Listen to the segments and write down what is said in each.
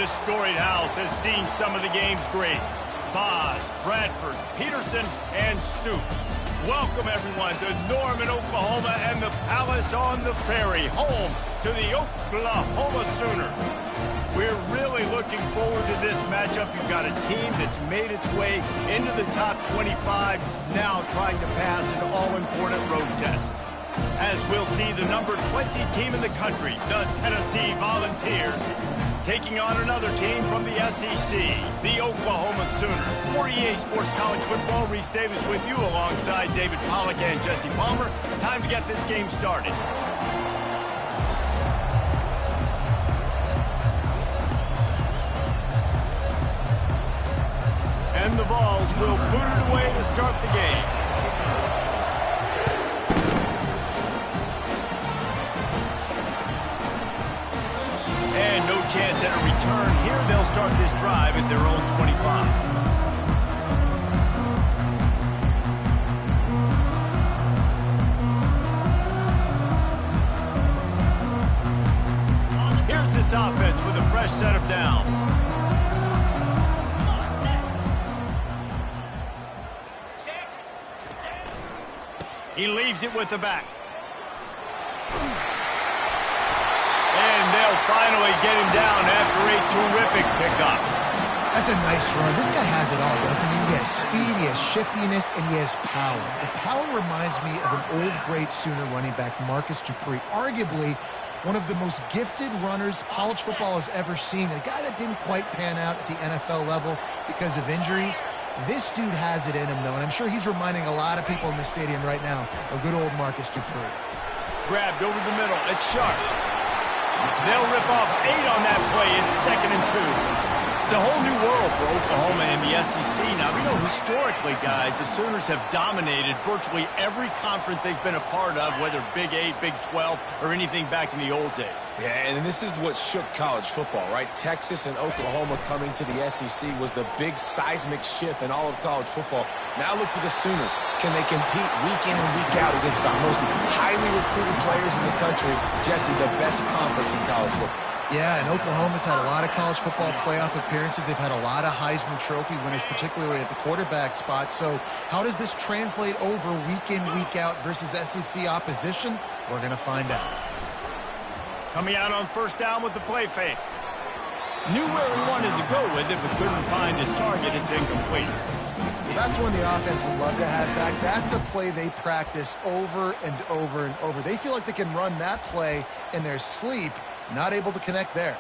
This storied house has seen some of the game's greats. Boz, Bradford, Peterson, and Stoops. Welcome, everyone, to Norman, Oklahoma, and the Palace on the Prairie, home to the Oklahoma Sooners. We're really looking forward to this matchup. You've got a team that's made its way into the top 25, now trying to pass an all-important road test. As we'll see the number 20 team in the country, the Tennessee Volunteers, taking on another team from the SEC, the Oklahoma Sooners. For EA Sports College Football, Reese Davis with you alongside David Pollack and Jesse Palmer. Time to get this game started. And the Vols will boot it away to start the game. And no chance at a return here. They'll start this drive at their own 25. Here's this offense with a fresh set of downs. He leaves it with the back. And they'll finally get him down after a terrific pickup. That's a nice run. This guy has it all, doesn't he? He has speed, he has shiftiness, and he has power. The power reminds me of an old, great Sooner running back, Marcus Dupree. Arguably one of the most gifted runners college football has ever seen. A guy that didn't quite pan out at the NFL level because of injuries. This dude has it in him, though, and I'm sure he's reminding a lot of people in the stadium right now of good old Marcus Dupree. Grabbed over the middle. It's Sharp. They'll rip off 8 on that play. It's 2nd and 2. It's a whole new world for Oklahoma and the SEC. Now, we know historically, guys, the Sooners have dominated virtually every conference they've been a part of, whether Big 8, Big 12, or anything back in the old days. Yeah, and this is what shook college football, right? Texas and Oklahoma coming to the SEC was the big seismic shift in all of college football. Now look for the Sooners. Can they compete week in and week out against the most highly recruited players in the country? Jesse, the best conference in college football. Yeah, and Oklahoma's had a lot of college football playoff appearances. They've had a lot of Heisman Trophy winners, particularly at the quarterback spot. So how does this translate over week in, week out versus SEC opposition? We're going to find out. Coming out on first down with the play fake. Knew where he wanted to go with it, but couldn't find his target. It's incomplete. That's one the offense would love to have back. That's a play they practice over and over and over. They feel like they can run that play in their sleep. Not able to connect there.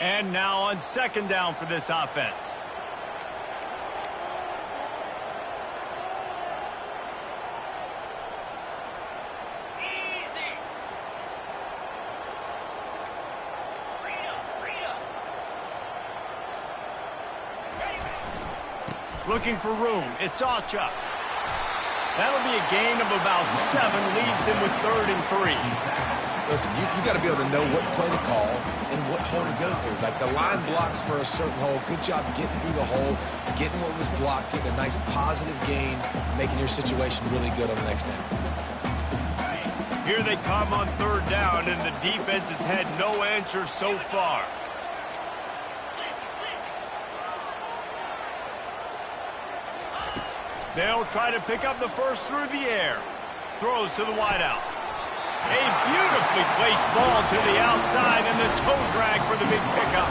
And now on 2nd down for this offense. Easy. Looking for room. It's Acha. That'll be a gain of about 7, leaves him with 3rd and 3. Listen, you got to be able to know what play to call and what hole to go through. Like the line blocks for a certain hole. Good job getting through the hole, getting what was blocked, getting a nice positive gain, making your situation really good on the next down. Here they come on 3rd down, and the defense has had no answer so far. They'll try to pick up the first through the air. Throws to the wideout. A beautifully placed ball to the outside and the toe drag for the big pickup.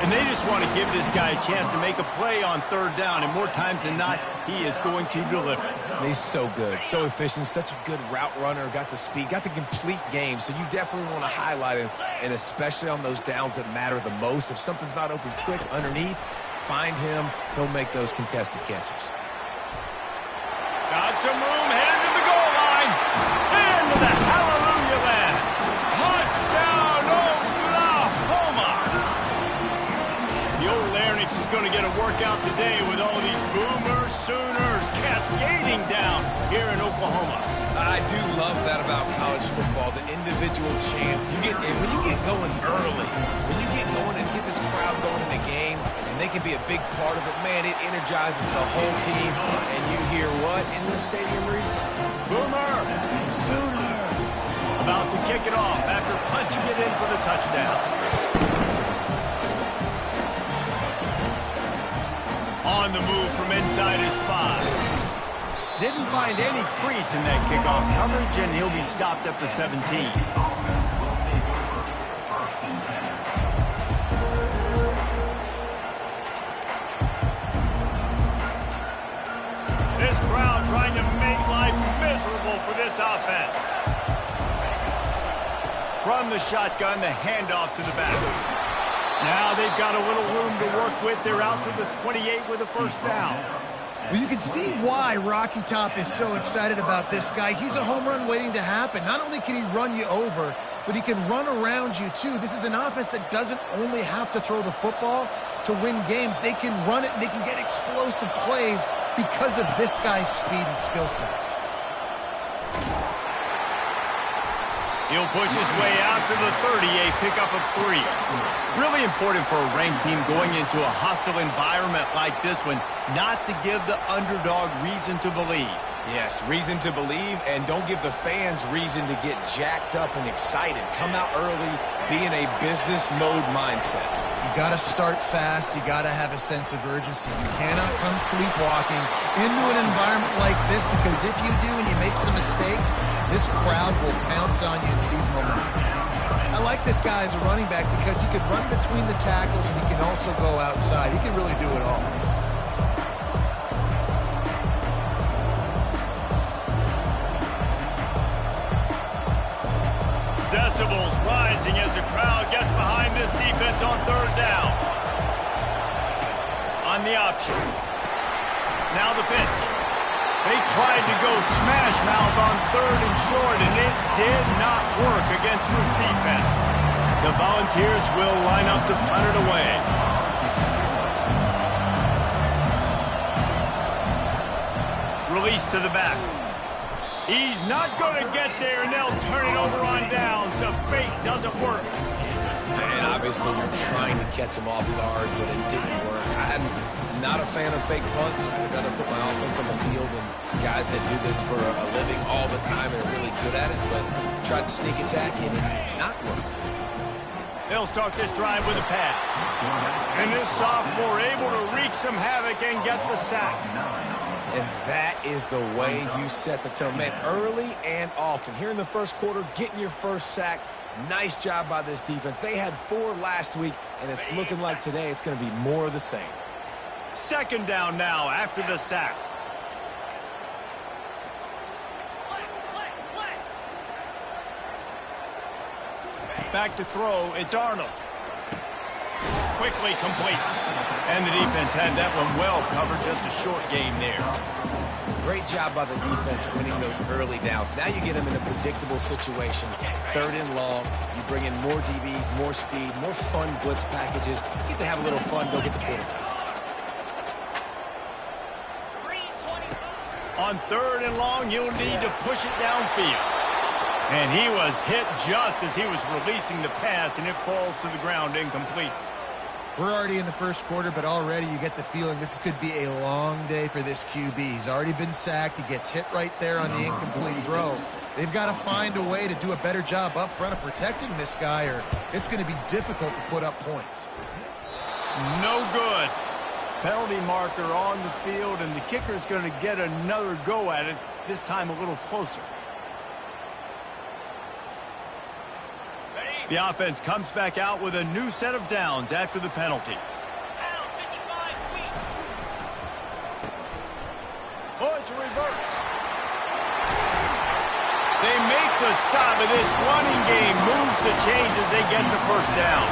And they just want to give this guy a chance to make a play on 3rd down. And more times than not, he is going to deliver. He's so good, so efficient, such a good route runner, got the speed, got the complete game. So you definitely want to highlight him, and especially on those downs that matter the most. If something's not open quick underneath, find him. He'll make those contested catches. Got some room, headed to the goal line. Into the hallelujah land. Touchdown, Oklahoma. The old Larynx is going to get a workout today with all these Boomer Sooners cascading down here in Oklahoma. I do love that about college football, the individual chance. When you get going early, when you get going and get this crowd going in the game, and they can be a big part of it, man, it energizes the whole team. And you hear what in this stadium, Reese? Boomer! Sooner! about to kick it off after punching it in for the touchdown. On the move from inside his 5. Didn't find any crease in that kickoff coverage, and he'll be stopped at the 17. This crowd trying to make life miserable for this offense. From the shotgun, the handoff to the back. Now they've got a little room to work with. They're out to the 28 with a first down. Well, you can see why Rocky Top is so excited about this guy. He's a home run waiting to happen. Not only can he run you over, but he can run around you too. This is an offense that doesn't only have to throw the football to win games. They can run it and they can get explosive plays because of this guy's speed and skill set. He'll push his way out to the 30, a pickup of 3. Really important for a ranked team going into a hostile environment like this one, not to give the underdog reason to believe. Yes, reason to believe, and don't give the fans reason to get jacked up and excited. Come out early, be in a business mode mindset. You got to start fast. You got to have a sense of urgency. You cannot come sleepwalking into an environment like this, because if you do and you make some mistakes, this crowd will pounce on you and seize momentum. I like this guy as a running back because he can run between the tackles and he can also go outside. He can really do it all. Decibels rising as the crowd gets behind this defense on third down. On the option. Now the pitch. They tried to go smash mouth on third and short, and it did not work against this defense. The Volunteers will line up to punt it away. Release to the back. He's not going to get there, and they'll turn it over on downs. The fake doesn't work. And obviously you're trying to catch him off guard, but it didn't work. I'm not a fan of fake punts. I'd rather put my offense on the field, and guys that do this for a living all the time are really good at it, but tried to sneak attack, and it did not work. They'll start this drive with a pass. And this sophomore able to wreak some havoc and get the sack. And that is the way you set the tone. Man, early and often. Here in the first quarter, getting your first sack. Nice job by this defense. They had 4 last week, and it's looking like today it's going to be more of the same. Second down now after the sack. Back to throw, it's Arnold. Quickly complete. And the defense had that one well covered, just a short game there. Great job by the defense winning those early downs. Now you get them in a predictable situation. Third and long, you bring in more DBs, more speed, more fun blitz packages. You get to have a little fun, go get the quarterback. On third and long, you'll need to push it downfield. And he was hit just as he was releasing the pass, and it falls to the ground incomplete. We're already in the first quarter, but already you get the feeling this could be a long day for this QB. He's already been sacked. He gets hit right there on the incomplete throw. They've got to find a way to do a better job up front of protecting this guy, or it's going to be difficult to put up points. No good. Penalty marker on the field, and the kicker's going to get another go at it, this time a little closer. The offense comes back out with a new set of downs after the penalty. Oh, it's a reverse. They make the stop, and this running game moves the chains as they get the first down.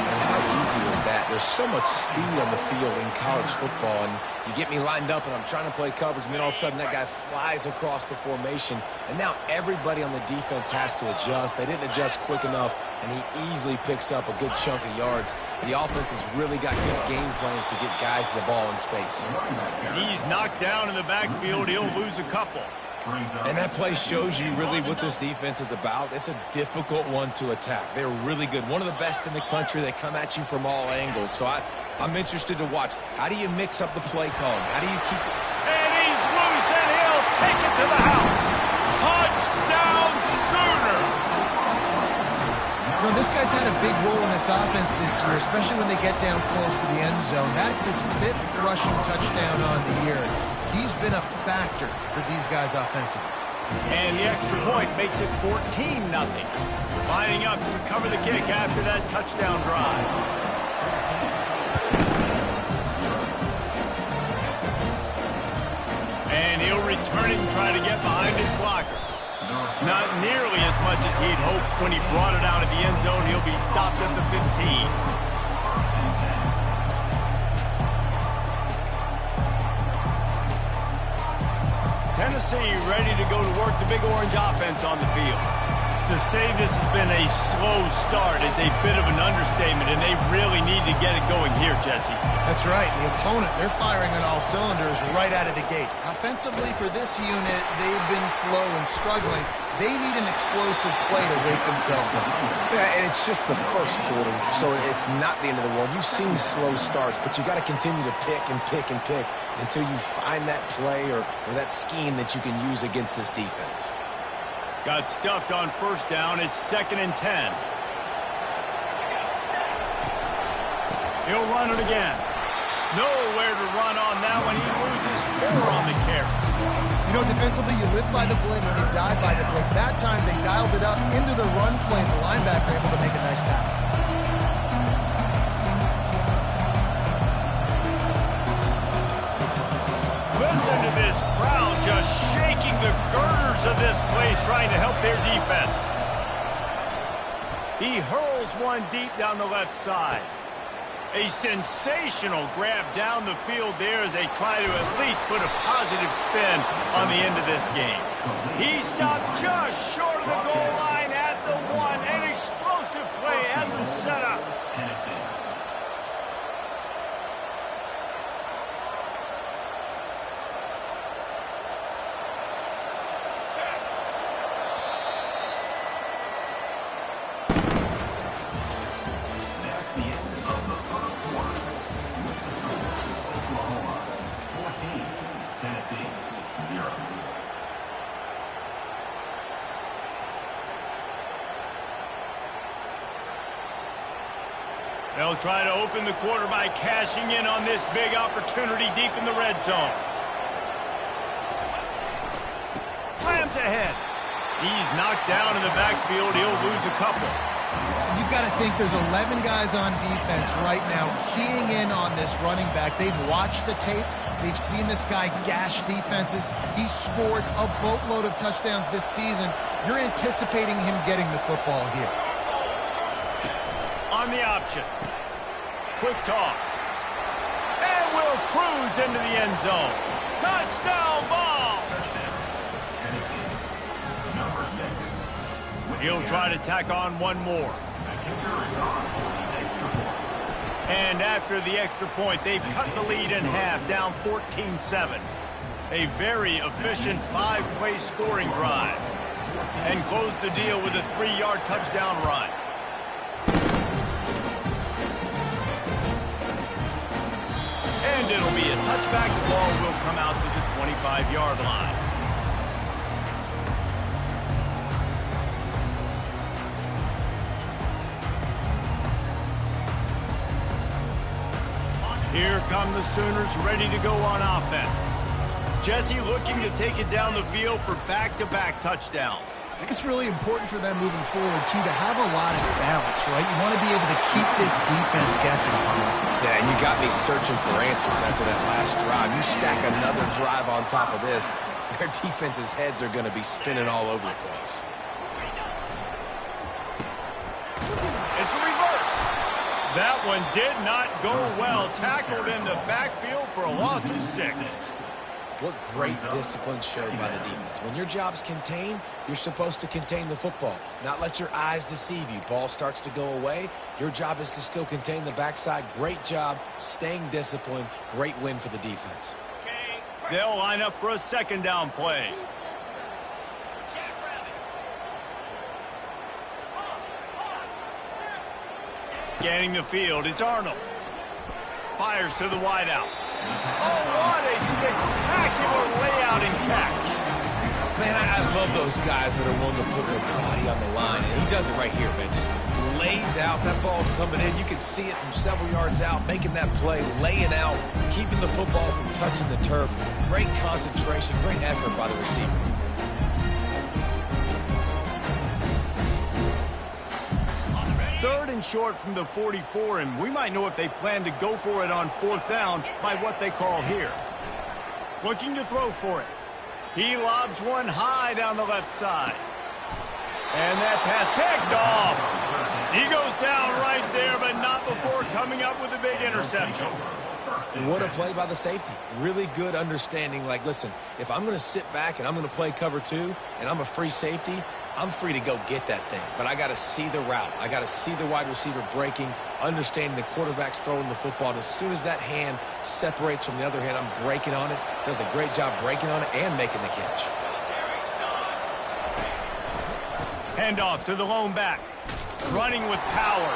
And how easy was that? There's so much speed on the field in college football, and you get me lined up, and I'm trying to play coverage, and then all of a sudden that guy flies across the formation, and now everybody on the defense has to adjust. They didn't adjust quick enough, and he easily picks up a good chunk of yards. The offense has really got good game plans to get guys the ball in space. He's knocked down in the backfield. He'll lose a couple. And that play shows you really what this defense is about. It's a difficult one to attack. They're really good. One of the best in the country. They come at you from all angles. So I'm interested to watch. How do you mix up the play calling? How do you keep it? And he's loose, and he'll take it to the house. Touchdown Sooners! this guy's had a big role in this offense this year, especially when they get down close to the end zone. That's his 5th rushing touchdown on the year. He's been a factor for these guys offensively. And the extra point makes it 14-0. Lining up to cover the kick after that touchdown drive. And he'll return it and try to get behind his blockers. Not nearly as much as he'd hoped when he brought it out of the end zone. He'll be stopped at the 15. Tennessee ready to go to work the Big Orange offense on the field. To say this has been a slow start is a bit of an understatement, and they really need to get it going here, Jesse. That's right. The opponent, they're firing on all cylinders right out of the gate. Offensively, for this unit, they've been slow and struggling. They need an explosive play to wake themselves up. Yeah, and it's just the first quarter, so it's not the end of the world. You've seen slow starts, but you got to continue to pick and pick and pick until you find that play or that scheme that you can use against this defense. Got stuffed on first down. It's 2nd and 10. He'll run it again. Nowhere to run on that one. He loses 4 on the carry. You know, defensively, you live by the blitz and you die by the blitz. That time, they dialed it up into the run play, and the linebacker able to make a nice tackle. Listen to this crowd just shaking the girders of this place, trying to help their defense. He hurls one deep down the left side. A sensational grab down the field there as they try to at least put a positive spin on the end of this game. He stopped just short of the goal line at the 1. An explosive play has him set up. They'll try to open the quarter by cashing in on this big opportunity deep in the red zone. Slams ahead. He's knocked down in the backfield. He'll lose a couple. You've got to think there's 11 guys on defense right now keying in on this running back. They've watched the tape. They've seen this guy gash defenses. He's scored a boatload of touchdowns this season. You're anticipating him getting the football here. On the option. Quick toss. And will cruise into the end zone. Touchdown ball! He'll try to tack on one more. And after the extra point, they've cut the lead in half, down 14-7. A very efficient 5-play scoring drive. And close the deal with a 3-yard touchdown run. And it'll be a touchback. The ball will come out to the 25-yard line. Here come the Sooners ready to go on offense. Jesse looking to take it down the field for back-to-back touchdowns. I think it's really important for them moving forward, too, to have a lot of balance, right? You want to be able to keep this defense guessing. Yeah, and you got me searching for answers after that last drive. You stack another drive on top of this, their defense's heads are going to be spinning all over the place. It's a reverse. That one did not go well. Tackled in the backfield for a loss of 6. What great discipline showed by the defense. When your job's contained, you're supposed to contain the football, not let your eyes deceive you. Ball starts to go away. Your job is to still contain the backside. Great job staying disciplined. Great win for the defense. They'll line up for a 2nd down play. Scanning the field, it's Arnold. Fires to the wideout. Oh, what a spectacular layout and catch. Man, I love those guys that are willing to put their body on the line. And he does it right here, man. Just lays out. That ball's coming in. You can see it from several yards out, making that play, laying out, keeping the football from touching the turf. Great concentration, great effort by the receiver. Third and short from the 44, and we might know if they plan to go for it on fourth down by what they call here. Looking to throw for it. He lobs one high down the left side. And that pass picked off. He goes down right there, but not before coming up with a big interception. What a play by the safety. Really good understanding. Like, listen, if I'm going to sit back and I'm going to play cover two and I'm a free safety, I'm free to go get that thing. But I got to see the route. I got to see the wide receiver breaking, understanding the quarterback's throwing the football. And as soon as that hand separates from the other hand, I'm breaking on it. Does a great job breaking on it and making the catch. Handoff to the lone back. Running with power.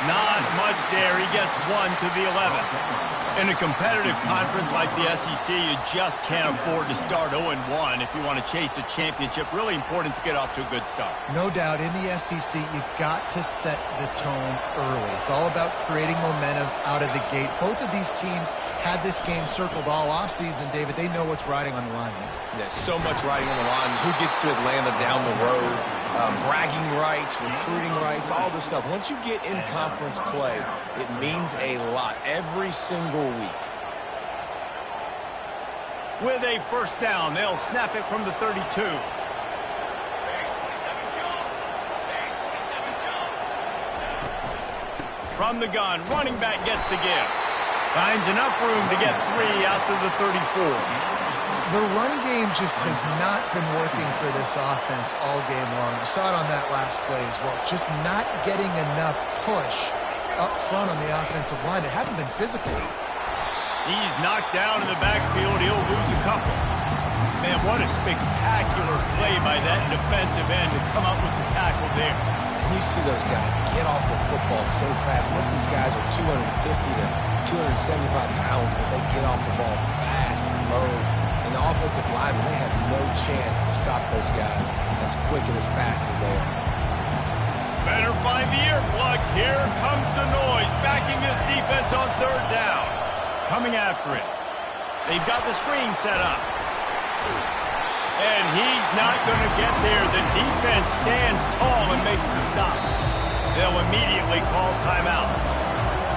Not much there. He gets one to the 11. In a competitive conference like the SEC, you just can't afford to start 0-1 if you want to chase a championship. Really important to get off to a good start. No doubt, in the SEC, you've got to set the tone early. It's all about creating momentum out of the gate. Both of these teams had this game circled all offseason, David. They know what's riding on the line. There's so much riding on the line. Who gets to Atlanta down the road? Bragging rights, recruiting rights, all this stuff. Once you get in conference play, it means a lot every single week. With a first down, they'll snap it from the 32. From the gun, running back gets to give. Finds enough room to get 3 out to the 34. The run game just has not been working for this offense all game long. You saw it on that last play as well. Just not getting enough push up front on the offensive line. They haven't been physical. He's knocked down in the backfield. He'll lose a couple. Man, what a spectacular play by that defensive end to come up with the tackle there. And you see those guys get off the football so fast. Most of these guys are 250 to 275 pounds, but they get off the ball fast, low. And the offensive linemen, they have no chance to stop those guys as quick and as fast as they are. Better find the earplugs. Here comes the noise, backing this defense on third down. Coming after it. They've got the screen set up. And he's not going to get there. The defense stands tall and makes the stop. They'll immediately call timeout.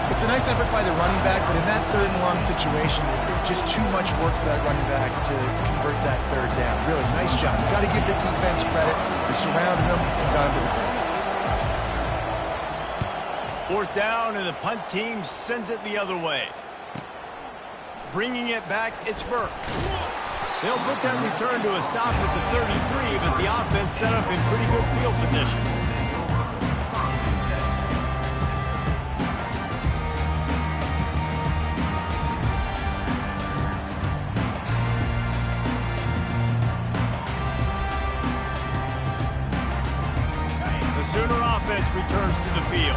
It's a nice effort by the running back, but in that third and long situation, just too much work for that running back to convert that third down. Really, nice job. You've got to give the defense credit. They surrounded him and got him to the ground. Fourth down, and the punt team sends it the other way. Bringing it back, it's Burks. They'll put that return to a stop at the 33, but the offense set up in pretty good field position. Sooner offense returns to the field.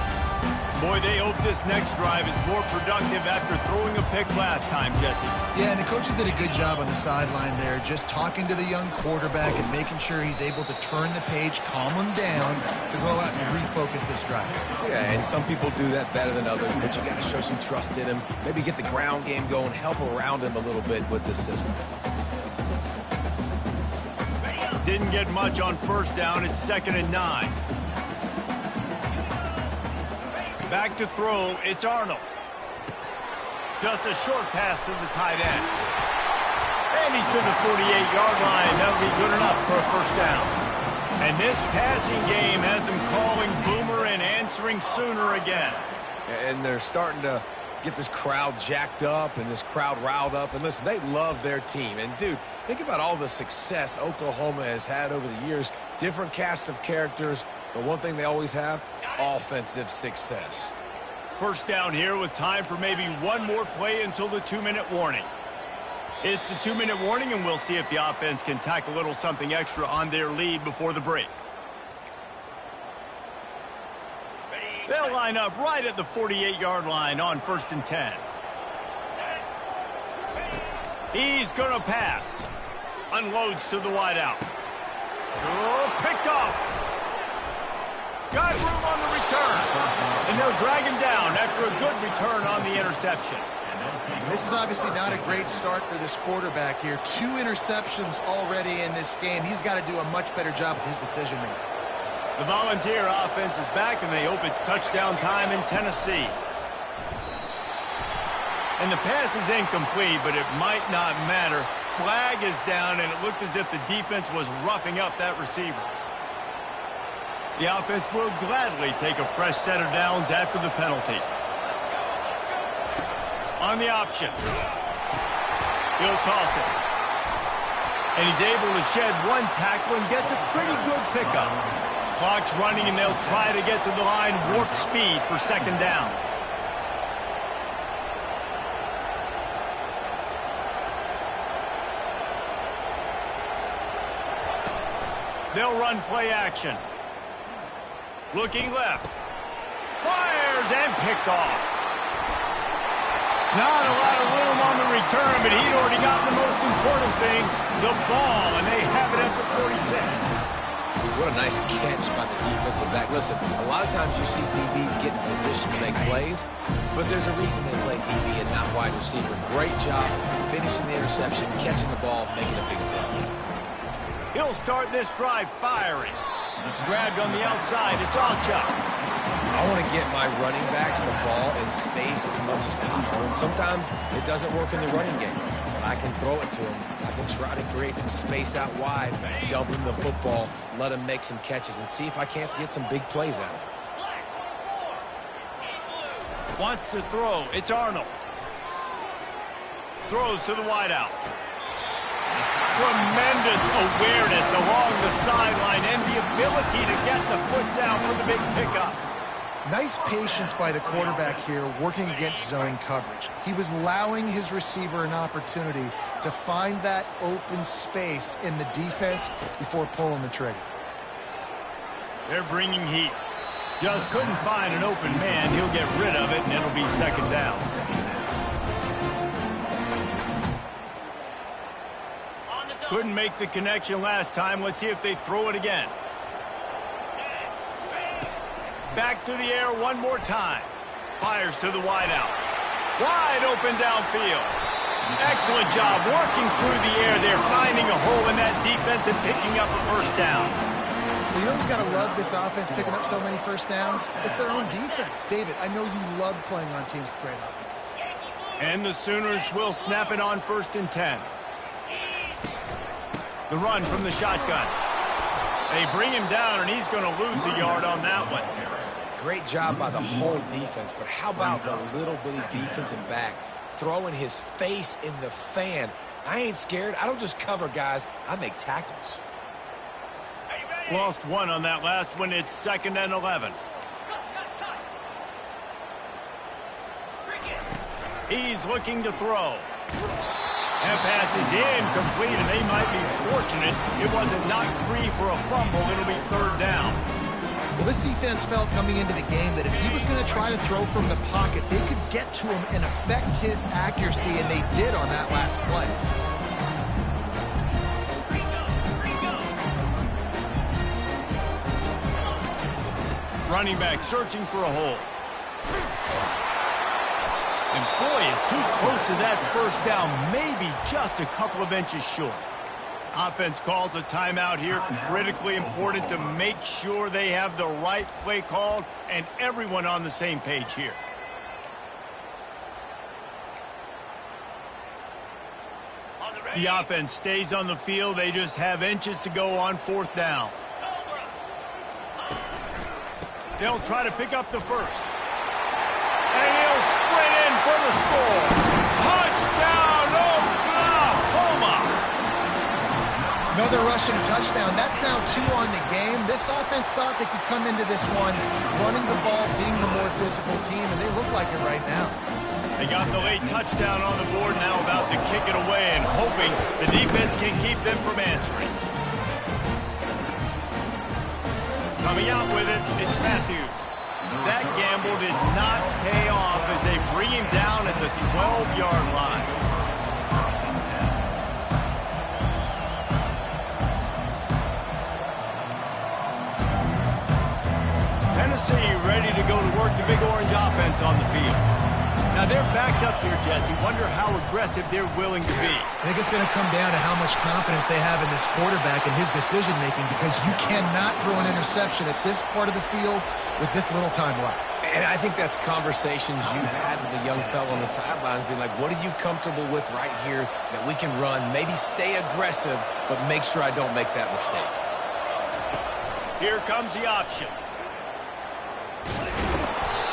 Boy, they hope this next drive is more productive after throwing a pick last time, Jesse. Yeah, and the coaches did a good job on the sideline there, just talking to the young quarterback and making sure he's able to turn the page, calm him down, to go out and refocus this drive. Yeah, and some people do that better than others, but you got to show some trust in him. Maybe get the ground game going, help around him a little bit with this system. Didn't get much on first down. It's 2nd and 9. Back to throw, it's Arnold. Just a short pass to the tight end. And he's to the 48-yard line. That'll be good enough for a first down. And this passing game has him calling Boomer and answering Sooner again. And they're starting to get this crowd jacked up and this crowd riled up. And listen, they love their team. And, dude, think about all the success Oklahoma has had over the years. Different casts of characters, but one thing they always have, offensive success. First down here with time for maybe one more play until the 2-minute warning. It's the 2-minute warning, and we'll see if the offense can tack a little something extra on their lead before the break. They'll line up right at the 48-yard line on 1st and 10. He's going to pass. Unloads to the wideout. Oh, picked off. Got room on the return. And they'll drag him down after a good return on the interception. This is obviously not a great start for this quarterback here. 2 interceptions already in this game. He's got to do a much better job with his decision-making. The Volunteer offense is back, and they hope it's touchdown time in Tennessee. And the pass is incomplete, but it might not matter. Flag is down, and it looked as if the defense was roughing up that receiver. The offense will gladly take a fresh set of downs after the penalty. On the option. He'll toss it. And he's able to shed 1 tackle and gets a pretty good pickup. Clock's running, and they'll try to get to the line warp speed for 2nd down. They'll run play action. Looking left. Fires and picked off. Not a lot of room on the return, but he'd already gotten the most important thing, the ball, and they have it at the 46. What a nice catch by the defensive back. Listen, a lot of times you see DBs get in position to make plays, but there's a reason they play DB and not wide receiver. Great job finishing the interception, catching the ball, making a big play. He'll start this drive firing. Grabbed on the outside. It's Alchuk. I want to get my running backs the ball in space as much as possible. And sometimes it doesn't work in the running game. But I can throw it to them. I can try to create some space out wide, dump him the football, let him make some catches, and see if I can't get some big plays out of it. Wants to throw. It's Arnold. Throws to the wideout. Tremendous awareness along the sideline and the ability to get the foot down for the big pickup. Nice patience by the quarterback here working against zone coverage. He was allowing his receiver an opportunity to find that open space in the defense before pulling the trigger. They're bringing heat. Just couldn't find an open man. He'll get rid of it, and it'll be 2nd down. Couldn't make the connection last time. Let's see if they throw it again. Back to the air 1 more time. Fires to the wideout. Wide open downfield. Excellent job working through the air there, finding a hole in that defense and picking up a 1st down. Well, you know who's got to love this offense picking up so many 1st downs? It's their own defense. David, I know you love playing on teams with great offenses. And the Sooners will snap it on 1st and 10. The run from the shotgun. They bring him down, and he's going to lose a yard on that one. Great job by the whole defense, but how about the little bitty defensive back throwing his face in the fan? I ain't scared. I don't just cover guys. I make tackles. Lost 1 on that last one. It's 2nd and 11. He's looking to throw. That pass is incomplete, and they might be fortunate it wasn't knocked free for a fumble. It'll be 3rd down. Well, this defense felt coming into the game that if he was going to try to throw from the pocket, they could get to him and affect his accuracy, and they did on that last play. Running back searching for a hole. And boy, is he close to that 1st down, maybe just a couple of inches short. Offense calls a timeout here. Critically important to make sure they have the right play called and everyone on the same page here. The offense stays on the field. They just have inches to go on 4th down. They'll try to pick up the 1st. And he'll sprint in for the score. Touchdown, Oklahoma! Another rushing touchdown. That's now 2 on the game. This offense thought they could come into this one running the ball, being the more physical team, and they look like it right now. They got the late touchdown on the board, now about to kick it away and hoping the defense can keep them from answering. Coming out with it, it's Matthews. That gamble did not pay off as they bring him down at the 12-yard line. They're backed up here, Jesse. Wonder how aggressive they're willing to be. I think it's going to come down to how much confidence they have in this quarterback and his decision-making, because you cannot throw an interception at this part of the field with this little time left. And I think that's conversations you've had with the young fellow on the sidelines, being like, what are you comfortable with right here that we can run? Maybe stay aggressive, but make sure I don't make that mistake. Here comes the option.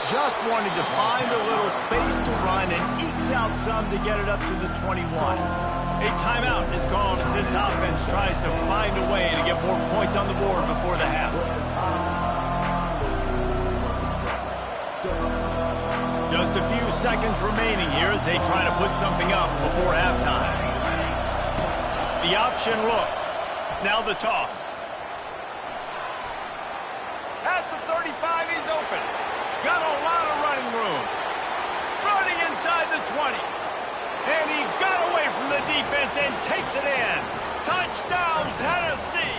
Just wanted to find a little space to run and ekes out some to get it up to the 21. A timeout is called as this offense tries to find a way to get more points on the board before the half. Just a few seconds remaining here as they try to put something up before halftime. The option look. Now the toss. At the 35, he's open. Got a lot of running room. Running inside the 20. And he got away from the defense and takes it in. Touchdown, Tennessee.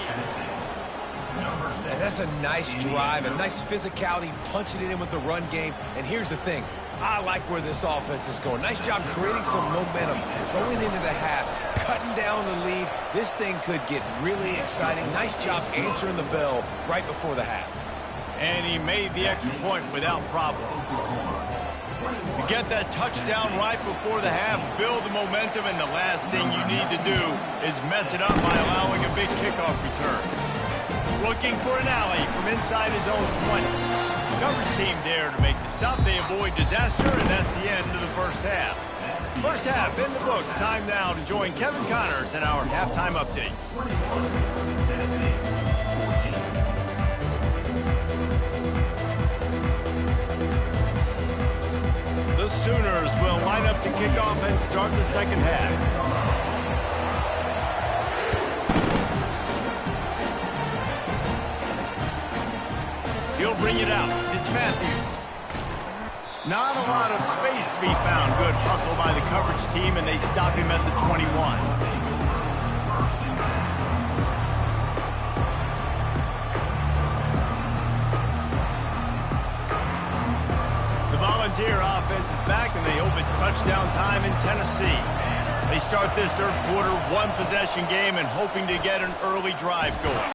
And that's a nice drive, a nice physicality, punching it in with the run game. And here's the thing. I like where this offense is going. Nice job creating some momentum, going into the half, cutting down the lead. This thing could get really exciting. Nice job answering the bell right before the half. And he made the extra point without problem. To get that touchdown right before the half, build the momentum, and the last thing you need to do is mess it up by allowing a big kickoff return. Looking for an alley from inside his own 20. Coverage team there to make the stop. They avoid disaster, and that's the end of the first half. First half in the books. Time now to join Kevin Connors in our halftime update. The Sooners will line up to kick off and start the second half. He'll bring it out. It's Matthews. Not a lot of space to be found. Good hustle by the coverage team, and they stop him at the 21. The Volunteer offense is back, and they hope it's touchdown time in Tennessee. They start this third quarter one-possession game and hoping to get an early drive going.